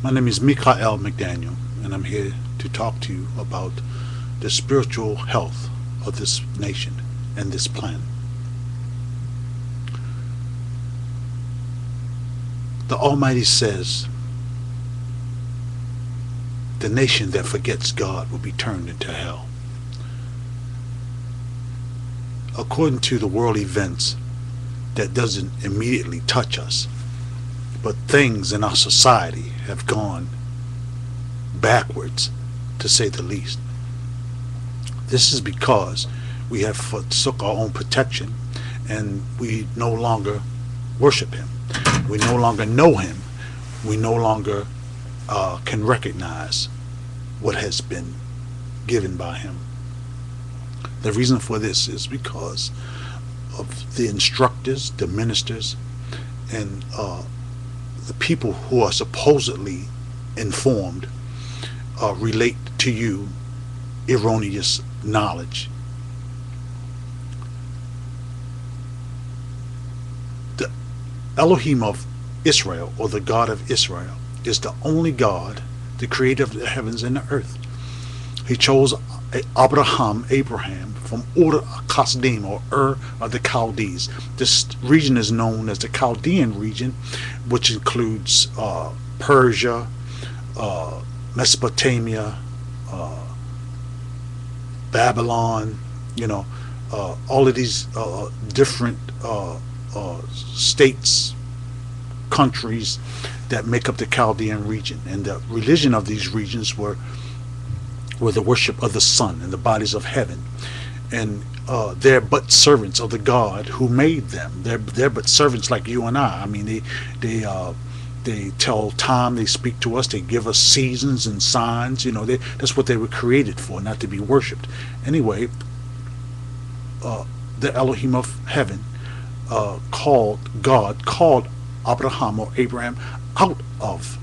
My name is Mikael McDaniel, and I'm here to talk to you about the spiritual health of this nation and this planet. The Almighty says, the nation that forgets God will be turned into hell. According to the world events, that doesn't immediately touch us, but things in our society have gone backwards, to say the least. This is because we have forsook our own protection, and we no longer worship Him. We no longer know Him. We no longer can recognize what has been given by Him. The reason for this is because of the instructors, the ministers, and the people who are supposedly informed relate to you erroneous knowledge. The Elohim of Israel, or the God of Israel, is the only God, the creator of the heavens and the earth. He chose Abraham from Ur Kasdim, or Ur of the Chaldees. This region is known as the Chaldean region, which includes Persia, Mesopotamia, Babylon, all of these different states, countries that make up the Chaldean region. And the religion of these regions were the worship of the sun and the bodies of heaven. And they're but servants of the God who made them. They're but servants like you and I. I mean, they tell time, they speak to us, they give us seasons and signs. That's what they were created for, not to be worshipped. Anyway, the Elohim of heaven called Abraham or Abraham out of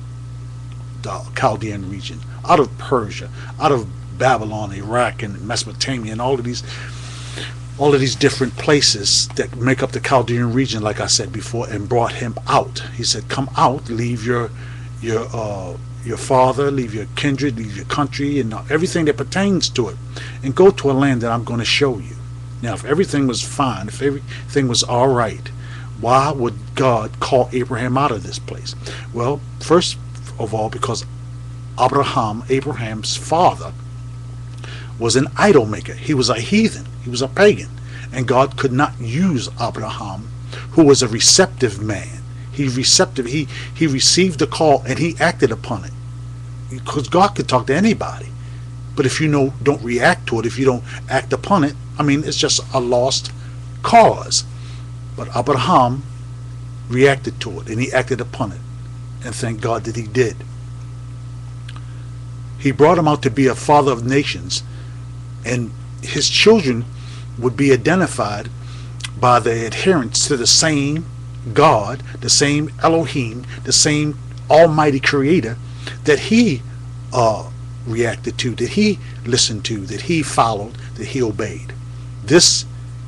the Chaldean region, out of Persia, out of Babylon, Iraq, and Mesopotamia, and all of these different places that make up the Chaldean region, like I said before, and brought him out. He said, "Come out, leave your father, leave your kindred, leave your country, and everything that pertains to it, and go to a land that I'm going to show you." Now, if everything was fine, if everything was all right, why would God call Abraham out of this place? Well, first of all, because Abraham's father, was an idol maker. He was a heathen. He was a pagan. And God could not use Abraham, who was a receptive man. He received the call and he acted upon it. Because God could talk to anybody. But if you don't react to it, if you don't act upon it, it's just a lost cause. But Abraham reacted to it and he acted upon it. And thank God that he did. He brought him out to be a father of nations, and his children would be identified by their adherence to the same God, the same Elohim, the same Almighty Creator that he reacted to, that he listened to, that he followed, that he obeyed. This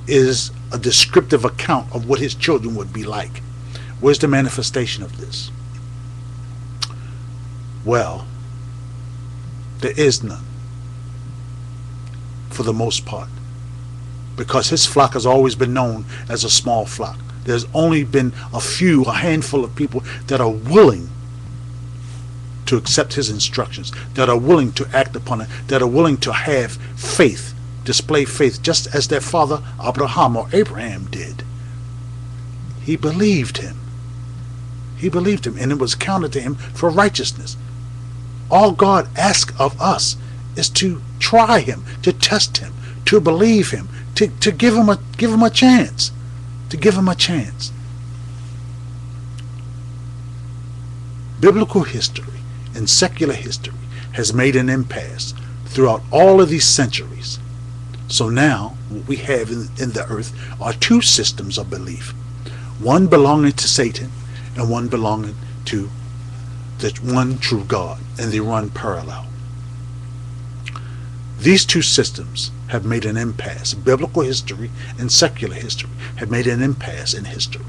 is a descriptive account of what his children would be like. Where's the manifestation of this? Well, there is none, for the most part, because his flock has always been known as a small flock. There's only been a handful of people that are willing to accept his instructions, that are willing to act upon it, that are willing to have faith, display faith, just as their father Abraham or Abraham did. He believed him. He believed him, and it was counted to him for righteousness. All God asks of us is to try him, to test him, to believe him, to give him a chance, to give him a chance. Biblical history and secular history has made an impasse throughout all of these centuries. So now what we have in the earth are two systems of belief, one belonging to Satan and one belonging to the one true God, and they run parallel. These two systems have made an impasse. Biblical history and secular history have made an impasse in history.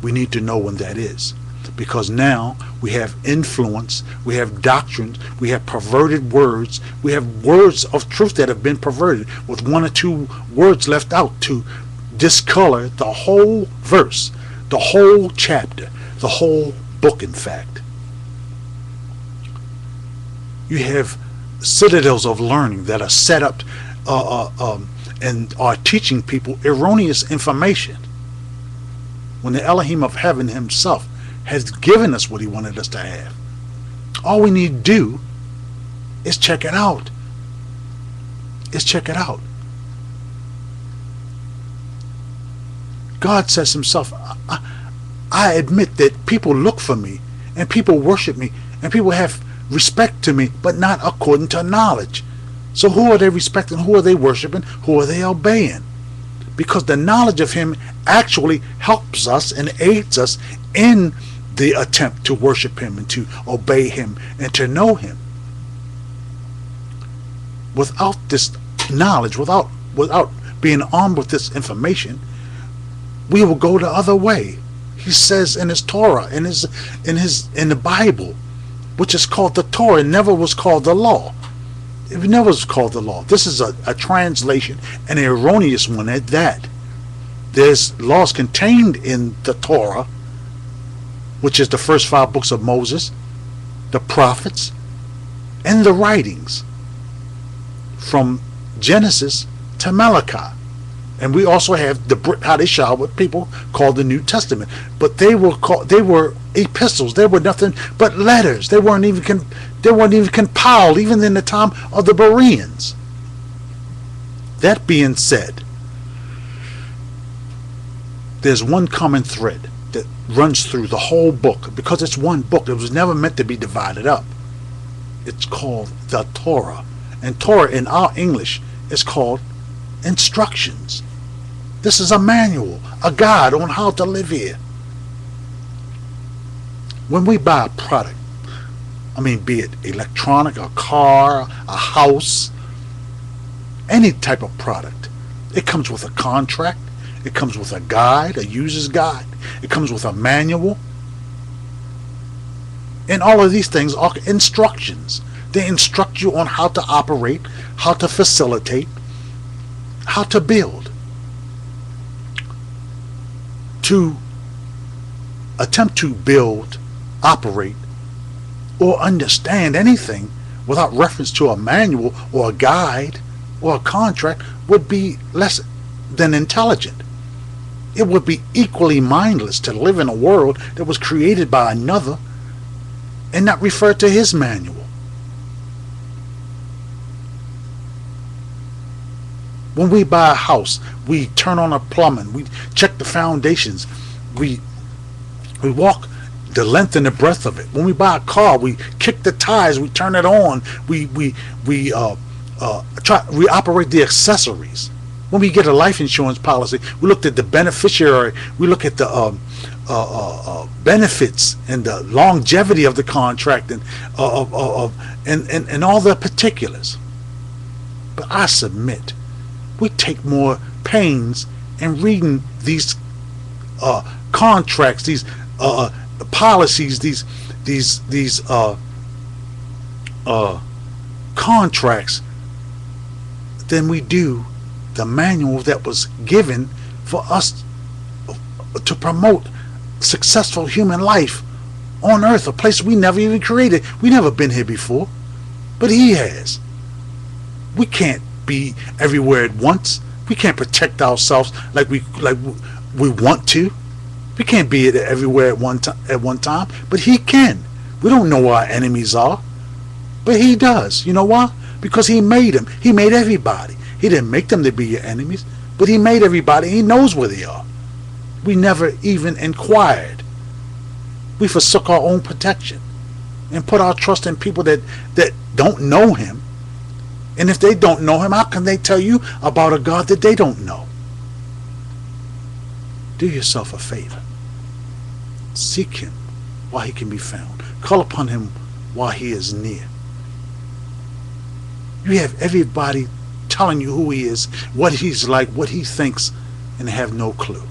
We need to know when that is. because now we have influence, we have doctrines, we have perverted words, we have words of truth that have been perverted with one or two words left out to discolor the whole verse, the whole chapter, the whole book, in fact. You have citadels of learning that are set up and are teaching people erroneous information, when the Elohim of heaven himself has given us what he wanted us to have. All we need to do is check it out. God says himself, I admit that people look for me, and people worship me, and people have respect to me, but not according to knowledge. So who are they respecting? Who are they worshiping? Who are they obeying? Because the knowledge of him actually helps us and aids us in the attempt to worship him and to obey him and to know him. Without this knowledge, without being armed with this information, we will go the other way. He says in his Torah, in the Bible, which is called the Torah, it never was called the law. It never was called the law. This is a translation, an erroneous one at that. There's laws contained in the Torah, which is the first 5 books of Moses, the prophets, and the writings from Genesis to Malachi. And we also have the Brit Hadashah, what people call the New Testament. But they were epistles. They were nothing but letters. They weren't even compiled, even in the time of the Bereans. That being said, there's one common thread that runs through the whole book, because it's one book. It was never meant to be divided up. It's called the Torah. And Torah in our English is called instructions. This is a manual, a guide on how to live here. When we buy a product, be it electronic, a car, a house, any type of product, it comes with a contract, it comes with a guide, a user's guide, it comes with a manual. And all of these things are instructions. They instruct you on how to operate, how to facilitate, how to build. To attempt to build, operate, or understand anything without reference to a manual or a guide or a contract would be less than intelligent. It would be equally mindless to live in a world that was created by another and not refer to his manual. When we buy a house, we turn on a plumbing, we check the foundations, we walk the length and the breadth of it. When we buy a car, we kick the tires, we turn it on, we operate the accessories. When we get a life insurance policy, we look at the beneficiary, we look at the benefits and the longevity of the contract and all the particulars. But I submit, we take more pains in reading these contracts, these policies, these contracts than we do the manual that was given for us to promote successful human life on earth, a place we never even created. We never been here before, but he has. We can't be everywhere at once. We can't protect ourselves like we want to. We can't be everywhere at one time, but he can. We don't know where our enemies are, but he does. You know why? Because he made them. He made everybody. He didn't make them to be your enemies, but he made everybody. He knows where they are. We never even inquired. We forsook our own protection and put our trust in people that don't know him. And if they don't know him, how can they tell you about a God that they don't know? Do yourself a favor. Seek him while he can be found. Call upon him while he is near. You have everybody telling you who he is, what he's like, what he thinks, and have no clue.